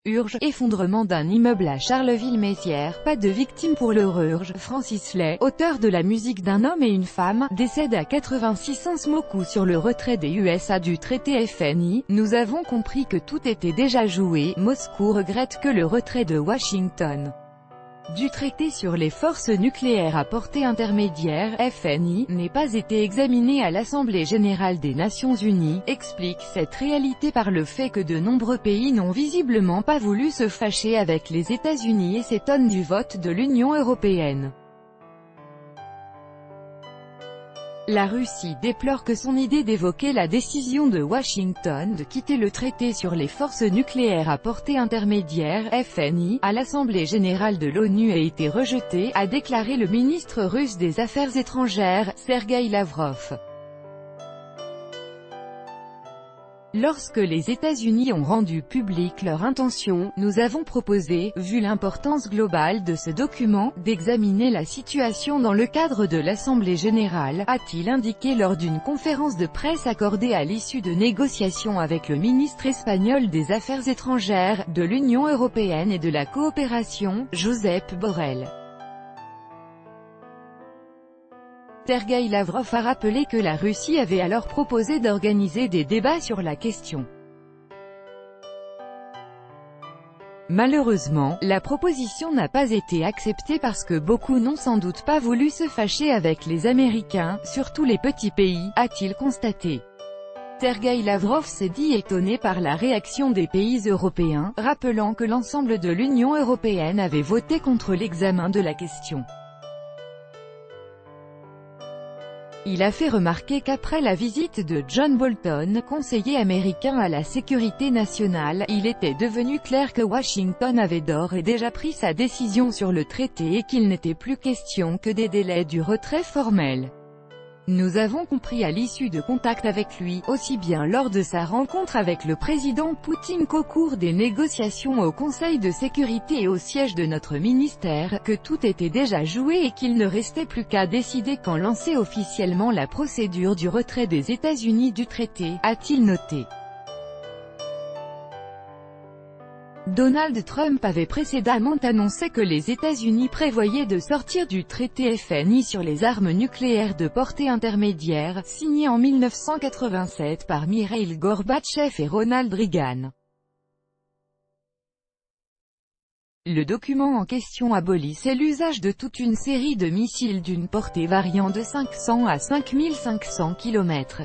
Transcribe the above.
Urge, effondrement d'un immeuble à Charleville-Mézières, pas de victime pour le Urge. Francis Lay, auteur de la musique d'un homme et une femme, décède à 86 ans. Smoku sur le retrait des USA du traité FNI. Nous avons compris que tout était déjà joué. Moscou regrette que le retrait de Washington du traité sur les forces nucléaires à portée intermédiaire, FNI, n'ait pas été examiné à l'Assemblée générale des Nations unies, explique cette réalité par le fait que de nombreux pays n'ont visiblement pas voulu se fâcher avec les États-Unis et s'étonnent du vote de l'Union européenne. La Russie déplore que son idée d'évoquer la décision de Washington de quitter le traité sur les forces nucléaires à portée intermédiaire, FNI, à l'Assemblée générale de l'ONU ait été rejetée, a déclaré le ministre russe des Affaires étrangères, Sergueï Lavrov. Lorsque les États-Unis ont rendu publique leur intention, nous avons proposé, vu l'importance globale de ce document, d'examiner la situation dans le cadre de l'Assemblée générale, a-t-il indiqué lors d'une conférence de presse accordée à l'issue de négociations avec le ministre espagnol des Affaires étrangères, de l'Union européenne et de la coopération, Josep Borrell. Sergueï Lavrov a rappelé que la Russie avait alors proposé d'organiser des débats sur la question. Malheureusement, la proposition n'a pas été acceptée parce que beaucoup n'ont sans doute pas voulu se fâcher avec les Américains, surtout les petits pays, a-t-il constaté. Sergueï Lavrov s'est dit étonné par la réaction des pays européens, rappelant que l'ensemble de l'Union européenne avait voté contre l'examen de la question. Il a fait remarquer qu'après la visite de John Bolton, conseiller américain à la sécurité nationale, il était devenu clair que Washington avait d'ores et déjà pris sa décision sur le traité et qu'il n'était plus question que des délais du retrait formel. Nous avons compris à l'issue de contacts avec lui, aussi bien lors de sa rencontre avec le président Poutine qu'au cours des négociations au Conseil de sécurité et au siège de notre ministère, que tout était déjà joué et qu'il ne restait plus qu'à décider quand lancer officiellement la procédure du retrait des États-Unis du traité, a-t-il noté. Donald Trump avait précédemment annoncé que les États-Unis prévoyaient de sortir du traité FNI sur les armes nucléaires de portée intermédiaire, signé en 1987 par Mikhaïl Gorbatchev et Ronald Reagan. Le document en question abolissait l'usage de toute une série de missiles d'une portée variant de 500 à 5500 km.